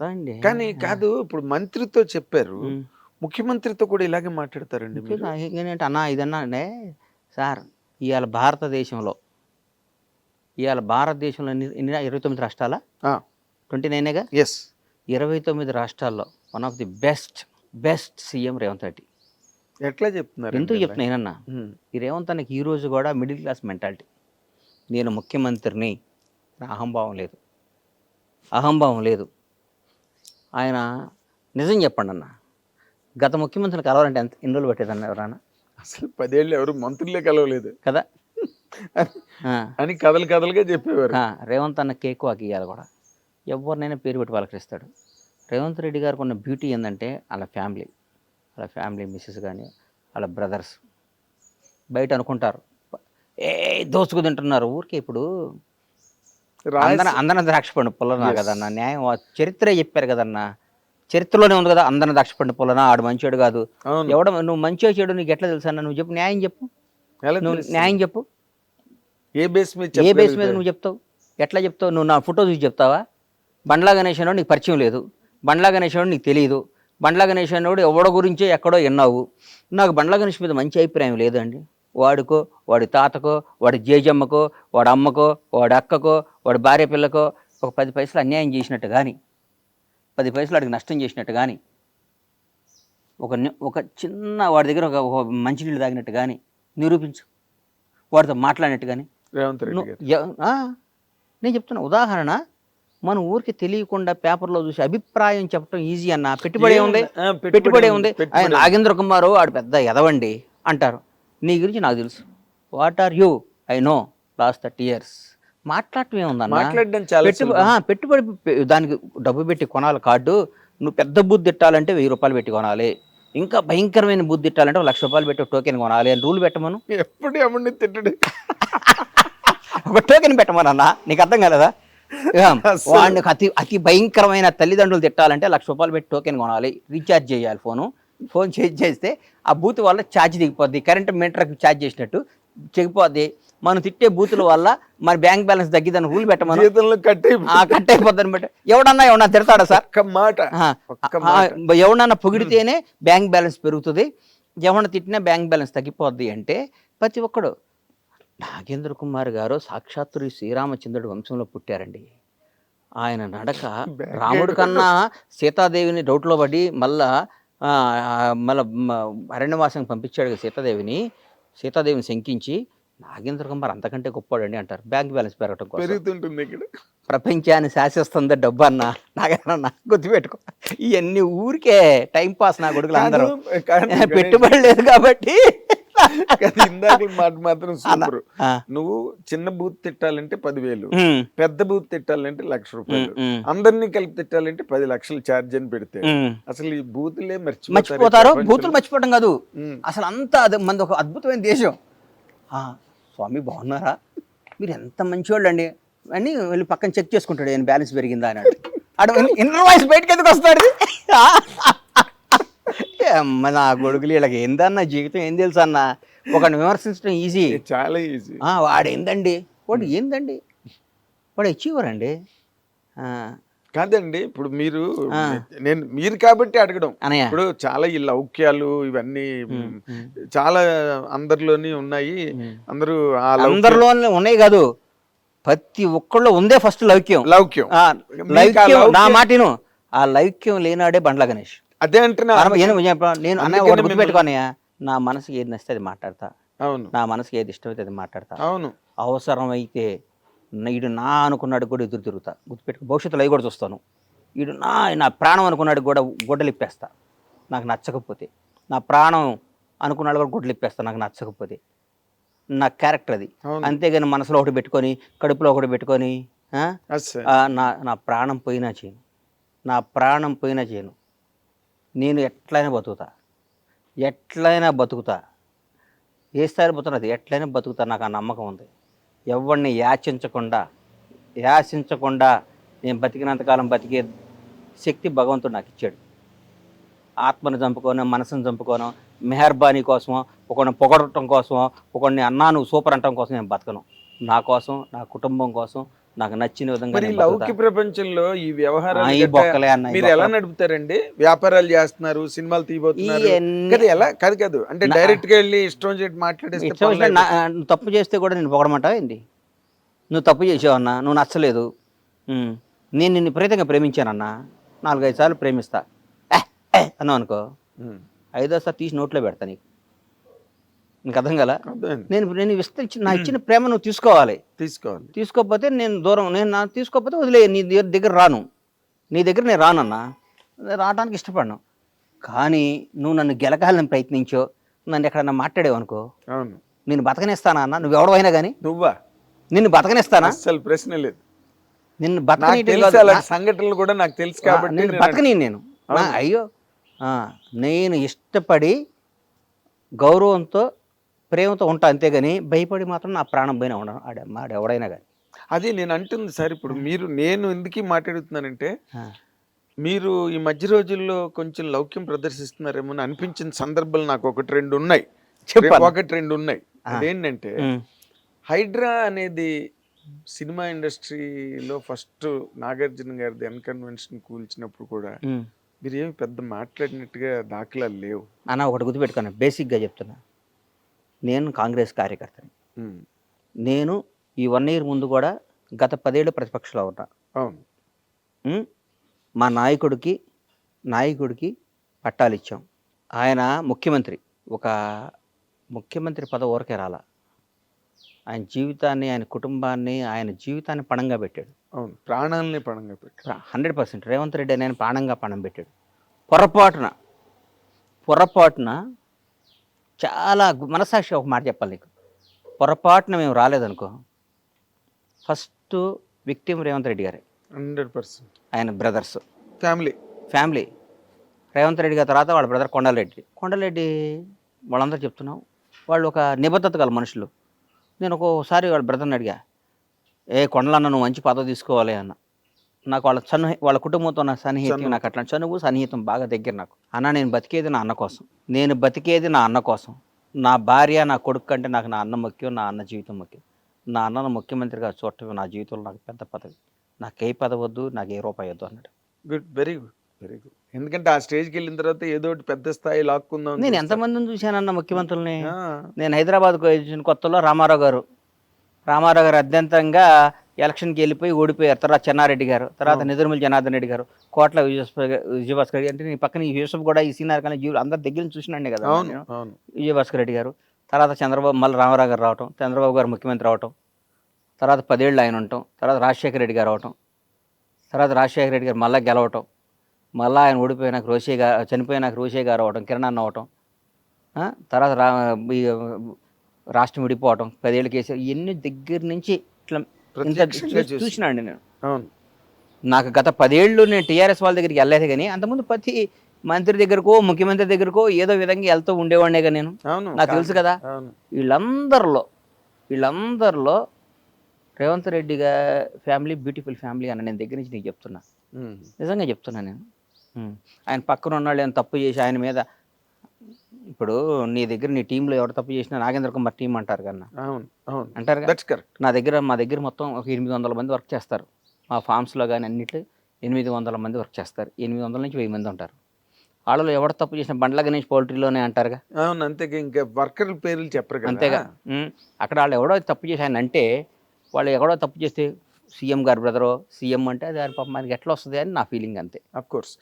వస్తాయండి. కానీ కాదు, ఇప్పుడు మంత్రితో చెప్పారు, హ్మ్. ముఖ్యమంత్రితో కూడా ఇలాగే మాట్లాడతారండి మీరు? ఏంటంటే అన్నా ఇదన్నా అంటే సార్ ఇవాళ భారతదేశంలో ఎన్ని 29 రాష్ట్రాలా? 29గా? ఎస్. 29 రాష్ట్రాల్లో one of the best CM Revanth Reddy. ఎట్లా చెప్తున్నారు? ఎందుకు చెప్తున్నా ఏనన్నా, ఈ రేవంత్ అన్నకి ఈ రోజు కూడా మిడిల్ క్లాస్ మెంటాలిటీ. నేను ముఖ్యమంత్రిని, అహంభావం లేదు. ఆయన నిజం చెప్పండి అన్న, గత ముఖ్యమంత్రిని కలవాలంటే ఎన్ని రోజులు పట్టేదన్న ఎవరన్నా? అసలు 10 ఏళ్ళు ఎవరు మంత్రులే కలవలేదు కదా అని కథలుగా చెప్పేవారు. రేవంత్ అన్న కేక్ వాకి ఇవ్వాలి కూడా, ఎవరినైనా పేరు పెట్టి పలకరిస్తాడు. రేవంత్ రెడ్డి గారికి ఉన్న బ్యూటీ ఏంటంటే వాళ్ళ ఫ్యామిలీ మిస్సెస్ కానీ వాళ్ళ బ్రదర్స్ బయట అనుకుంటారు దోచుకు తింటున్నారు ఊరికే. ఇప్పుడు అందరం ద్రాక్ష పండు పొలనా కదన్నా, న్యాయం చరిత్రే చెప్పారు కదన్నా, చరిత్రలోనే ఉంది కదా, అందరం ద్రాక్ష పండు పొలనా, ఆడు మంచివాడు కాదు. నువ్వు మంచిగా చెడు నీకు ఎట్లా తెలుసు అన్న? నువ్వు చెప్పు, న్యాయం చెప్పు, న్యాయం చెప్పు. ఏ బేస్ మీద నువ్వు చెప్తావు? ఎట్లా చెప్తావు? నువ్వు నా ఫోటో చూసి చెప్తావా? బండ్లా గణేష్ అన్నాడు నీకు పరిచయం లేదు, బండ్లా గణేష్ అన్నాడు నీకు తెలియదు, బండ్లా గణేష్ అన్నాడు ఎవడో గురించో ఎక్కడో విన్నావు. నాకు బండ్లా గణేష్ మీద మంచి అభిప్రాయం లేదండి. వాడికో, వాడి తాతకో, వాడి జేజమ్మకో, వాడి అమ్మకో, వాడి అక్కకో, వాడి భార్య పిల్లకో ఒక 10 పైసలు అన్యాయం చేసినట్టు కానీ, 10 పైసలు వాడికి నష్టం చేసినట్టు కానీ, ఒక చిన్న వాడి దగ్గర ఒక మంచినీళ్ళు తాగినట్టు కానీ నిరూపించు, వాడితో మాట్లాడినట్టు కానీ. నేను చెప్తున్నా ఉదాహరణ, మన ఊరికి తెలియకుండా పేపర్లో చూసి అభిప్రాయం చెప్పడం ఈజీ అన్న. పెట్టుబడే ఉంది. ఆయన నాగేంద్ర కుమార్ ఆడు పెద్ద ఎదవండి అంటారు. నీ గురించి నాకు తెలుసు. What are you? I know last 30 years. మాట్లాడటం ఏముందన్న? పెట్టుబడి దానికి డబ్బు పెట్టి కొనాలి కార్డు. నువ్వు పెద్ద బూత్ తిట్టాలంటే 1000 రూపాయలు పెట్టి కొనాలి. ఇంకా భయంకరమైన బూత్ తిట్టాలంటే 1,00,000 రూపాయలు పెట్టి టోకెన్ కొనాలి అని రూల్ పెట్టమను. ఎప్పుడు ఎవరిని తిట్టడు, ఒక టోకెన్ పెట్టమనన్నా. నీకు అర్థం కాలేదా? వాడిని అతి భయంకరమైన తల్లిదండ్రులు తిట్టాలంటే 1,00,000 రూపాయలు పెట్టి టోకెన్ కొనాలి, రీఛార్జ్ చేయాలి. ఫోన్ చేస్తే ఆ బూత్ వల్ల ఛార్జ్ దిగిపోద్ది, కరెంట్ మీటర్కి ఛార్జ్ చేసినట్టు చెగిపోద్ది. మనం తిట్టే బూతుల వల్ల మన బ్యాంక్ బ్యాలెన్స్ తగ్గిద్దని రూల్ పెట్టమని, కట్ అయిపోద్దని బట్టి. ఎవడన్నా తిడతాడా సార్? ఎవడన్నా పొగిడితేనే బ్యాంక్ బ్యాలెన్స్ పెరుగుతుంది, ఎవడన్నా తిట్టినా బ్యాంక్ బ్యాలెన్స్ తగ్గిపోద్ది అంటే ప్రతి ఒక్కడు. నాగేంద్ర కుమార్ గారు సాక్షాత్తు శ్రీరామచంద్రుడు వంశంలో పుట్టారండి. ఆయన నడక రాముడి కన్నా సీతాదేవిని డౌట్లో పడి మళ్ళా అరణ్యవాసం పంపించాడు సీతాదేవిని శంకించి. నాగేంద్ర కుమార్ అంతకంటే గొప్పవాడండి అంటారు. బ్యాంక్ బ్యాలెన్స్ పెరగటం కోసం ప్రపంచాన్ని శాసిస్తుంది డబ్బు అన్న. నాగేంద్ర గుర్తుపెట్టుకో, ఇవన్నీ ఊరికే టైం పాస్. నా కొడుకులు అందరూ పెట్టుబడి లేదు కాబట్టి. ఇందాక మాట మాత్రం సూపర్. నువ్వు చిన్న బూత్ తిట్టాలంటే 10,000, పెద్ద బూత్ తిట్టాలంటే 1,00,000 రూపాయలు, అందరినీ కలిపి తిట్టాలంటే 10 లక్షలు ఛార్జ్ అని పెడితే అసలు ఈ బూతులే మర్చిపోతారు. బూతులు మర్చిపోవడం కాదు అసలు, అంతా మనది ఒక అద్భుతమైన దేశం. స్వామి బాగున్నారా, మీరు ఎంత మంచివాళ్ళు అండి అని వెళ్ళి పక్కన చెక్ చేసుకుంటాడు, ఏం బ్యాలెన్స్ పెరిగిందా అని. అటు ఇన్నర్ వాయిస్ బయటకు ఎందుకు వస్తాడు? నా కొడుకులు వీళ్ళకి ఏందన్న జీవితం ఏం తెలుసు అన్న. ఒకరిని విమర్శించడం ఈజీ, చాలా ఈజీ. వాడు ఏందండి వాడు అచీవర్ అండి. కాదండి, ఇప్పుడు మీరు కాబట్టి అడగడం. ఇప్పుడు చాలా ఈ లౌక్యాలు ఇవన్నీ చాలా అందరిలోని ఉన్నాయి. అందరిలోనే ఉన్నాయి కాదు, ప్రతి ఒక్కళ్ళు ఉందే ఫస్ట్ లౌక్యం. నా మాటను ఆ లౌక్యం లేనాడే బండ్ల గణేష్. అదే అంటున్నా నేను అన్నయ్య గుర్తుపెట్టుకోనయ్యా, నా మనసుకి ఏది నచ్చితే అది మాట్లాడతా. అవును, నా మనసుకి ఏది ఇష్టమైతే అది మాట్లాడతా. అవును, అవసరం అయితే వీడు నా అనుకున్నాడు కూడా ఎదురు తిరుగుతా. గుర్తుపెట్టుకో, భవిష్యత్తులో అవి కూడా చూస్తాను. వీడు నా ప్రాణం అనుకున్నాడు కూడా గొడ్డలు ఇప్పేస్తా నాకు నచ్చకపోతే. నా ప్రాణం అనుకున్నాడు కూడా గొడ్డలు ఇప్పేస్తా నాకు నచ్చకపోతే. నా క్యారెక్టర్ అది. అంతేగాని మనసులో ఒకటి పెట్టుకొని పెట్టుకొని నా ప్రాణం పోయినా చేయను. నేను ఎట్లయినా బతుకుతా. ఏ స్థాయిలో బతుకున్నది ఎట్లయినా బతుకుతా. నాకు ఆ నమ్మకం ఉంది. ఎవరిని యాచించకుండా నేను బతికినంతకాలం బతికే శక్తి భగవంతుడు నాకు ఇచ్చాడు. ఆత్మను చంపుకోను, మనసును చంపుకోను, మెహర్బానీ కోసమో, ఒకరిని పొగడటం కోసమో, ఒకరిని అన్నా నువ్వు సూపర్ అంటం కోసం నేను బతకను. నా కోసం, నా కుటుంబం కోసం, నాకు నచ్చిన విధంగా మరి నేను లౌకిక బతుకుతా. ప్రపంచంలో ఈ వ్యవహారాలు ఈ గట్టా బొక్కలే అన్న, ఈ మీరు ఎలా బొక్కలు. నడుపుతారండి? వ్యాపారాలు చేస్తున్నారు, సినిమాలు తీయబోతున్నారు ఇవన్నీ- కదా, ఎలా కాదు అంటే డైరెక్ట్ గా వెళ్ళి ఇష్టం చేసి మాట్లాడేస్తే ఇష్టం వచ్చినట్టు నువ్వు తప్పు చేస్తే కూడా నేను పొగడమంటావా ఏంటి? నువ్వు తప్పు చేసావన్నా, నువ్వు నచ్చలేదు, నేను నిన్ను విపరీతంగా ప్రేమించానన్నా, 4-5 సార్లు ప్రేమిస్తా అన్నావు అనుకో, 5వ సారి తీసి నోట్లో పెడతా నీకు. నీకు అర్థం కదా? నేను నా ఇచ్చిన ప్రేమ నువ్వు తీసుకోవాలి. తీసుకోకపోతే నేను దూరం, తీసుకోకపోతే వదిలే, నీ దగ్గర రాను, నీ దగ్గర నేను రానన్నా, రావడానికి ఇష్టపడను. కానీ నువ్వు నన్ను గెలకాలని ప్రయత్నించో, నన్ను ఎక్కడన్నా మాట్లాడేవు అనుకో, నేను బతకనిస్తానా అన్న? నువ్వు ఎవడవైనా కానీ నువ్వా? నిన్ను బతకనిస్తానా? అసలు ప్రశ్న లేదు. నిన్ను బతకని సంఘటనలు కూడా నాకు తెలుసు కాబట్టి నేను బతకని నేను అయ్యో నేను ఇష్టపడి గౌరవంతో ప్రేమతో ఉంటా, అంతేగాని భయపడి మాత్రం నా ప్రాణం పోయినా ఉండను ఆడ ఎవడైనా కానీ. అది నేను అంటుంది సార్. ఇప్పుడు నేను ఎందుకు మాట్లాడుతున్నానంటే, మీరు ఈ మధ్య రోజుల్లో కొంచెం లౌక్యం ప్రదర్శిస్తున్నారేమో అని అనిపించిన సందర్భాలు నాకు 1-2 ఉన్నాయి. అదేంటంటే, హైడ్రా అనేది సినిమా ఇండస్ట్రీలో ఫస్ట్ నాగార్జున గారిది అన్కన్వెన్షన్ కూల్చినప్పుడు కూడా మీరు ఏమి పెద్ద మాట్లాడినట్టుగా దాఖలాలు లేవు అన్న. ఒకటి గుర్తుపెట్టుకున్నా, బేసిక్గా చెప్తున్నా, నేను కాంగ్రెస్ కార్యకర్తని. నేను ఈ 1 year ముందు కూడా గత 10 ఏళ్ళు ప్రతిపక్షంలో ఉన్నా. మా నాయకుడికి పట్టాలు ఇచ్చాం. ఆయన ముఖ్యమంత్రి, ఒక ముఖ్యమంత్రి పదవి ఊరకే రాలా. ఆయన జీవితాన్ని, ఆయన కుటుంబాన్ని, ఆయన జీవితాన్ని పణంగా పెట్టాడు. ప్రాణాలని పణంగా పెట్టాడు. 100% రేవంత్ రెడ్డి ఆయన పణం పెట్టాడు. పొరపాటున చాలా మనసాక్షి ఒక మాట చెప్పాలి నీకు, పొరపాటున మేము రాలేదనుకో, ఫస్ట్ విక్టిమ్ రేవంత్ రెడ్డి గారే. 100%. ఆయన బ్రదర్స్ ఫ్యామిలీ రేవంత్ రెడ్డి గారి తర్వాత వాళ్ళ బ్రదర్ కొండలరెడ్డి వాళ్ళందరూ చెప్తున్నాం, వాళ్ళు ఒక నిబద్ధత గల మనుషులు. నేను ఒక్కోసారి వాళ్ళ బ్రదర్ని అడిగా, కొండలన్న నువ్వు మంచి పదవి తీసుకోవాలి అన్న. నాకు వాళ్ళ కుటుంబంతో నా సన్నిహితం, నాకు అట్లా చనువు సన్నిహితం బాగా దగ్గర. నాకు అన్న, నేను బతికేది నా అన్న కోసం, నా భార్య నా కొడుకు కంటే నాకు నా అన్న ముఖ్యం, నా అన్న జీవితం ముఖ్యం. నా అన్నను ముఖ్యమంత్రిగా చూడటం నా జీవితంలో నాకు పెద్ద పదవి, నాకు ఏ పదవి వద్దు, నాకు ఏ రూపాయి వద్దు అన్నాడు. Very good. ఎందుకంటే ఆ స్టేజ్కి వెళ్ళిన తర్వాత ఏదో ఒకటి పెద్ద స్థాయి లాక్కుందాం. నేను ఎంతమందిని చూశానన్న ముఖ్యమంత్రుల్ని. నేను హైదరాబాద్కు వచ్చిన కొత్తలో రామారావు గారు అత్యంతంగా ఎలక్షన్కి వెళ్ళిపోయి ఓడిపోయారు. తర్వాత చెన్నారెడ్డి గారు, తర్వాత నిజర్మల్ జనార్దన్ రెడ్డి గారు, కోట్ల విజయభాస్కర్ రెడ్డి, అంటే నీ పక్కన యూసఫ్ కూడా ఈ సీనియర్ కానీ అందరి దగ్గర నుంచి చూసినండి కదా విజయభాస్కర్ రెడ్డి గారు. తర్వాత చంద్రబాబు, మళ్ళీ రామారావు గారు రావటం, చంద్రబాబు గారు ముఖ్యమంత్రి అవటం, తర్వాత 10 ఏళ్ళు ఆయన ఉండటం, తర్వాత రాజశేఖర రెడ్డి గారు అవటం, తర్వాత రాజశేఖర రెడ్డి గారు మళ్ళీ గెలవటం, మళ్ళీ ఆయన ఓడిపోయినాక చనిపోయినాక రోషే గారు అవటం, కిరణ్ అన్న అవటం, తర్వాత రాష్ట్రం విడిపోవటం, 10 ఏళ్ళు కేసీఆర్, ఇవన్నీ దగ్గర నుంచి ఇట్లా చూసినాండి నేను. నాకు గత 10 ఏళ్ళు నేను టీఆర్ఎస్ వాళ్ళ దగ్గరికి వెళ్ళలేదు, కానీ అంతకుముందు ప్రతి మంత్రి దగ్గరకో ముఖ్యమంత్రి దగ్గరకో ఏదో విధంగా వెళ్తూ ఉండేవాడినే కదా నేను. నాకు తెలుసు కదా. వీళ్ళందరిలో Revanth Reddy family beautiful family అన్న నేను దగ్గర నుంచి నీకు చెప్తున్నా, నిజంగా చెప్తున్నా నేను. ఆయన పక్కన ఉన్నాళ్ళు ఏమైనా తప్పు చేసి ఆయన మీద, ఇప్పుడు నీ దగ్గర నీ టీంలో ఎవరు తప్పు చేసినా నాగేంద్ర కుమార్ టీం అంటారు కన్నా, అంటారు కదా. మా దగ్గర మొత్తం ఒక 800 మంది వర్క్ చేస్తారు. మా ఫామ్స్లో కానీ అన్నిట్లో 800 మంది వర్క్ చేస్తారు. 800 నుంచి 1000 మంది ఉంటారు. వాళ్ళలో ఎవరు తప్పు చేసిన బండ్ల గణేష్ పౌల్ట్రీలోనే అంటారుగా. అంతే, ఇంకా వర్కర్ల పేర్లు చెప్పరు. అంతేగా. అక్కడ వాళ్ళు ఎవడో తప్పు చేసి ఆయన అంటే, వాళ్ళు ఎవడో తప్పు చేస్తే సీఎం గారు బ్రదరో సీఎం అంటే అది పాపం మనకి ఎట్లా వస్తుంది అని నా ఫీలింగ్ అంతే. అఫ్కోర్స్.